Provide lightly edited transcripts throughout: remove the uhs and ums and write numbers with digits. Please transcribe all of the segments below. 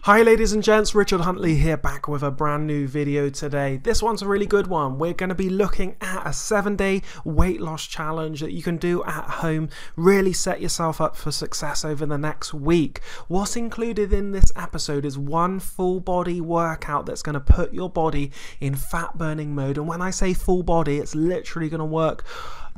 Hi ladies and gents, Richard Huntley here, back with a brand new video today. This one's a really good one. We're going to be looking at a 7-day weight loss challenge that you can do at home. Really set yourself up for success over the next week. What's included in this episode is one full body workout that's going to put your body in fat burning mode. And when I say full body, it's literally going to work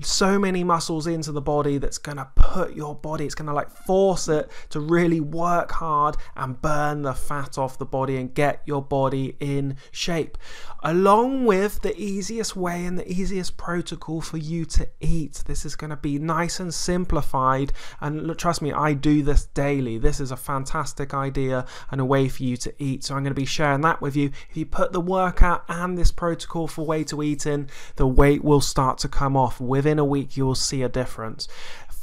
so many muscles into the body that's going to put your body, it's going to like force it to really work hard and burn the fat off the body and get your body in shape, along with the easiest way and the easiest protocol for you to eat. This is going to be nice and simplified, and trust me, I do this daily. This is a fantastic idea and a way for you to eat, so I'm going to be sharing that with you. If you put the workout and this protocol for way to eat in, the weight will start to come off. Within a week you will see a difference.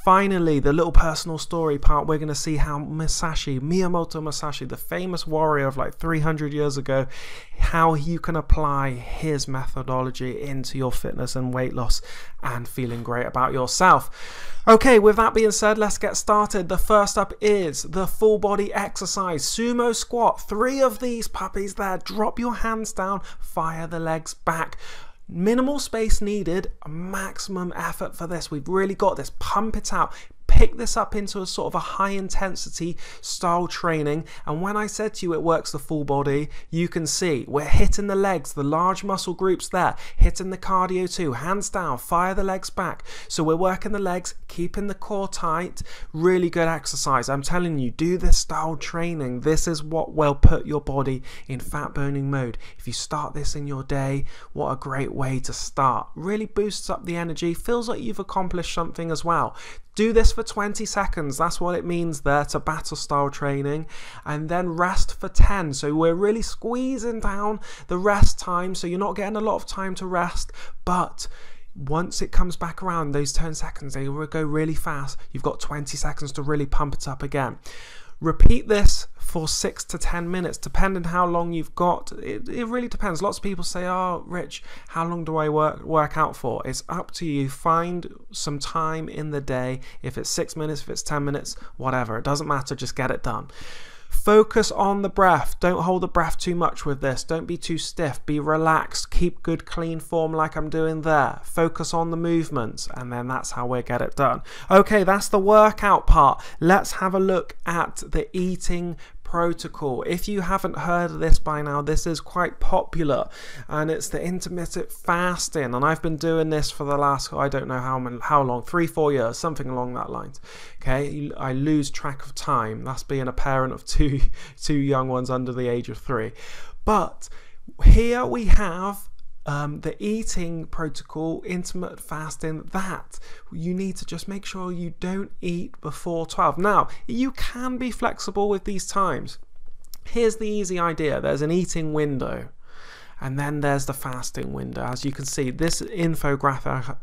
Finally, the little personal story part, we're going to see how Miyamoto Musashi, the famous warrior of like 300 years ago, how you can apply his methodology into your fitness and weight loss and feeling great about yourself. Okay, with that being said, let's get started. The first up is the full body exercise, sumo squat. 3 of these puppies there. Drop your hands down, fire the legs back. Minimal space needed, maximum effort for this. We've really got this. Pump it out. Pick this up into a sort of a high intensity style training, and when I said to you it works the full body, you can see we're hitting the legs, the large muscle groups there, hitting the cardio too. Hands down, fire the legs back. So we're working the legs, keeping the core tight. Really good exercise. I'm telling you, do this style training. This is what will put your body in fat burning mode. If you start this in your day, what a great way to start. Really boosts up the energy, feels like you've accomplished something as well. Do this for 20 seconds, that's what it means there, to battle style training, and then rest for 10. So we're really squeezing down the rest time, so you're not getting a lot of time to rest, but once it comes back around, those 10 seconds, they will go really fast. You've got 20 seconds to really pump it up again. Repeat this for 6 to 10 minutes, depending how long you've got. It really depends. Lots of people say, oh, Rich, how long do I work out for? It's up to you. Find some time in the day. If it's 6 minutes, if it's 10 minutes, whatever. It doesn't matter. Just get it done. Focus on the breath. Don't hold the breath too much with this. Don't be too stiff. Be relaxed. Keep good clean form like I'm doing there. Focus on the movements, and then that's how we get it done. Okay, that's the workout part. Let's have a look at the eating protocol. If you haven't heard of this by now, this is quite popular, and it's the intermittent fasting, and I've been doing this for the last, I don't know how long, 3-4 years, something along that lines. Okay, I lose track of time. That's being a parent of two young ones under the age of 3. But here we have the eating protocol, intermittent fasting, that you need to just make sure you don't eat before 12. Now, you can be flexible with these times. Here's the easy idea. There's an eating window, and then there's the fasting window. As you can see, this infographic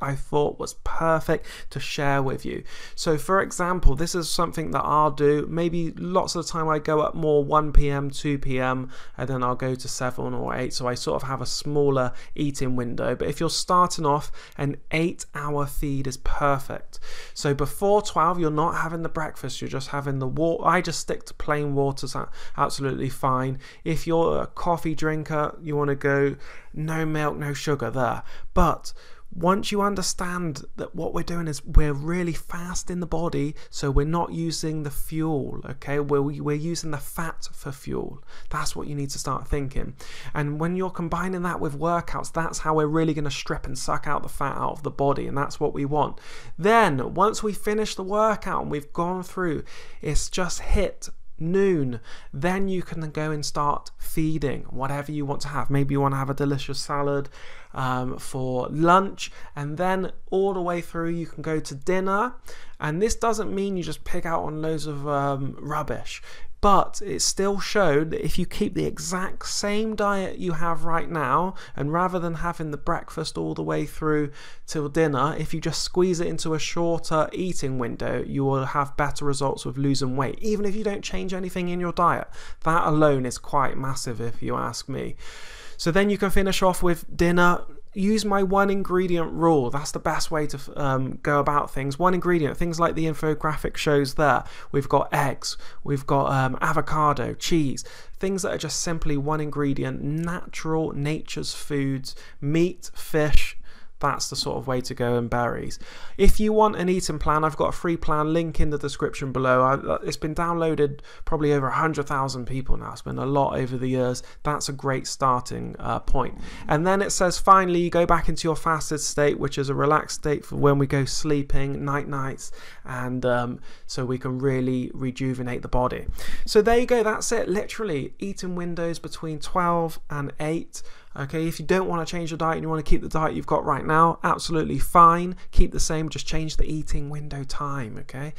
I thought was perfect to share with you. So for example, this is something that I'll do. Maybe lots of the time I go up more 1 p.m, 2 p.m, and then I'll go to 7 or 8. So I sort of have a smaller eating window. But if you're starting off, an 8-hour feed is perfect. So before 12, you're not having the breakfast. You're just having the water. I just stick to plain water. So absolutely fine. If you're a coffee drinker, you want to go no milk, no sugar there. But once you understand that what we're doing is we're really fasting the body, so we're not using the fuel, okay, we're using the fat for fuel. That's what you need to start thinking. And when you're combining that with workouts, that's how we're really going to strip and suck out the fat out of the body, and that's what we want. Then once we finish the workout and we've gone through, it's just hit noon, then you can go and start feeding whatever you want to have. Maybe you want to have a delicious salad for lunch, and then all the way through you can go to dinner. And this doesn't mean you just pick out on loads of rubbish, but it still showed that if you keep the exact same diet you have right now, and rather than having the breakfast all the way through till dinner, if you just squeeze it into a shorter eating window, you will have better results with losing weight, even if you don't change anything in your diet. That alone is quite massive if you ask me. So then you can finish off with dinner use my one ingredient rule. That's the best way to go about things. One ingredient, things like the infographic shows there. We've got eggs, we've got avocado, cheese, things that are just simply one ingredient, natural, nature's foods, meat, fish. That's the sort of way to go, and berries. If you want an eating plan, I've got a free plan, link in the description below. It's been downloaded probably over 100,000 people now. It's been a lot over the years. That's a great starting point. And then it says finally you go back into your fasted state, which is a relaxed state for when we go sleeping, nights, and so we can really rejuvenate the body. So there you go, that's it. Literally eating windows between 12 and 8. Okay, if you don't want to change your diet and you want to keep the diet you've got right now, absolutely fine. Keep the same, just change the eating window time, okay?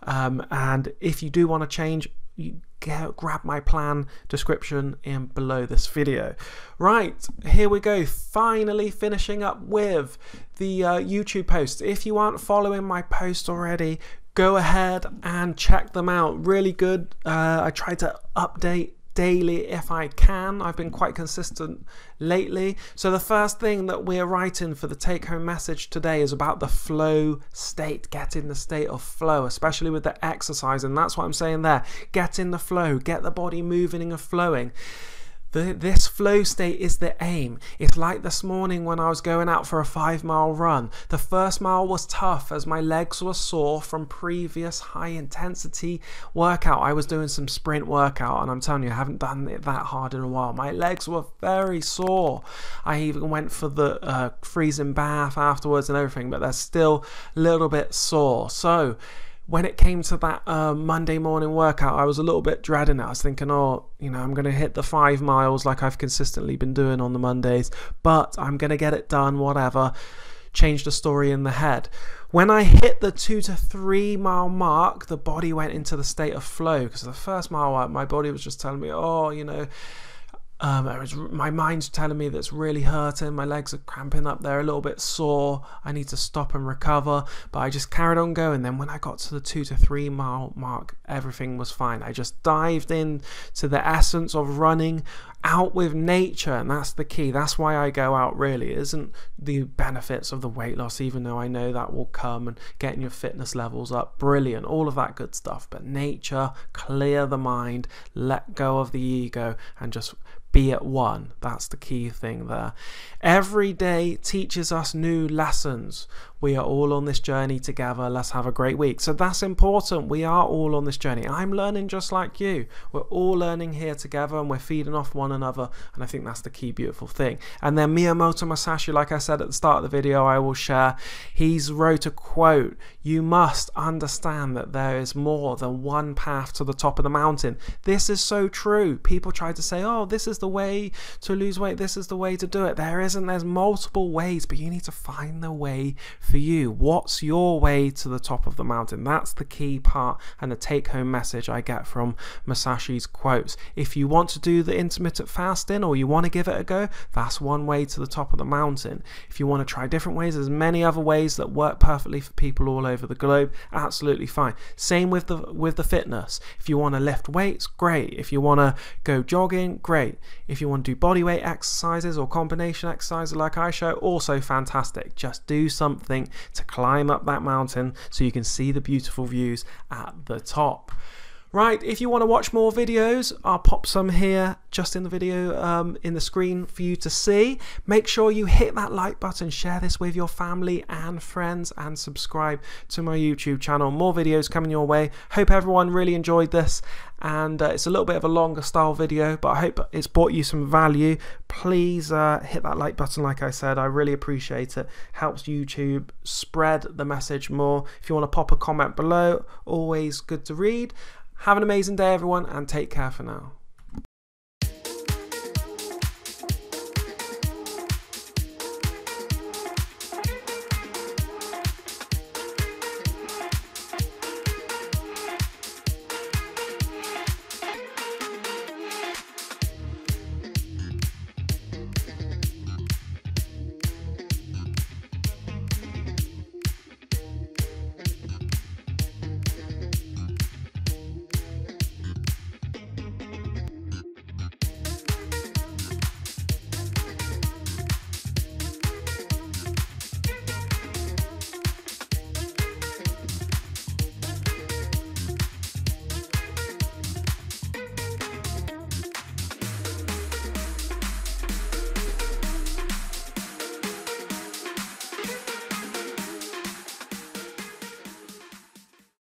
And if you do want to change, you grab my plan description in below this video. Right, here we go. Finally finishing up with the YouTube posts. If you aren't following my posts already, go ahead and check them out. Really good. I try to update daily if I can. I've been quite consistent lately. So the first thing that we're writing for the take-home message today is about the flow state. Get in the state of flow, especially with the exercise, and that's what I'm saying there. Get in the flow, get the body moving and flowing. This flow state is the aim. It's like this morning when I was going out for a 5-mile run. The first mile was tough as my legs were sore from previous high intensity workout. I was doing some sprint workout, and I'm telling you, I haven't done it that hard in a while. My legs were very sore. I even went for the freezing bath afterwards and everything, but they're still a little bit sore. So when it came to that Monday morning workout, I was a little bit dreading it. I was thinking, oh, you know, I'm going to hit the 5 miles like I've consistently been doing on the Mondays, but I'm going to get it done, whatever. Change the story in the head. When I hit the 2 to 3 mile mark, the body went into the state of flow, because the first mile, my body was just telling me, oh, you know, my mind's telling me that's really hurting, my legs are cramping up, they're a little bit sore, I need to stop and recover, but I just carried on going. Then when I got to the 2 to 3 mile mark, everything was fine. I just dived in to the essence of running out with nature, and that's the key. That's why I go out, really. It isn't the benefits of the weight loss, even though I know that will come, and getting your fitness levels up, brilliant, all of that good stuff, but nature, clear the mind, let go of the ego, and just be at one. That's the key thing there. Every day teaches us new lessons. We are all on this journey together. Let's have a great week. So that's important. We are all on this journey. I'm learning just like you. We're all learning here together, and we're feeding off one another, and I think that's the key beautiful thing. And then Miyamoto Musashi, like I said at the start of the video, I will share, he's wrote a quote: you must understand that there is more than one path to the top of the mountain. This is so true. People try to say, oh, this is the way to lose weight, this is the way to do it. There isn't. There's multiple ways, but you need to find the way for you. What's your way to the top of the mountain? That's the key part and the take-home message I get from Musashi's quotes. If you want to do the intermittent fasting, or you want to give it a go, that's one way to the top of the mountain. If you want to try different ways, there's many other ways that work perfectly for people all over the globe. Absolutely fine. Same with the fitness. If you want to lift weights, great. If you want to go jogging, great. If you want to do body weight exercises or combination exercises like I show, also fantastic. Just do something to climb up that mountain so you can see the beautiful views at the top. Right, if you want to watch more videos, I'll pop some here just in the video, in the screen for you to see. Make sure you hit that like button, share this with your family and friends, and subscribe to my YouTube channel. More videos coming your way. Hope everyone really enjoyed this, and it's a little bit of a longer style video, but I hope it's brought you some value. Please hit that like button, like I said. I really appreciate it. Helps YouTube spread the message more. If you want to pop a comment below, always good to read. Have an amazing day, everyone, and take care for now.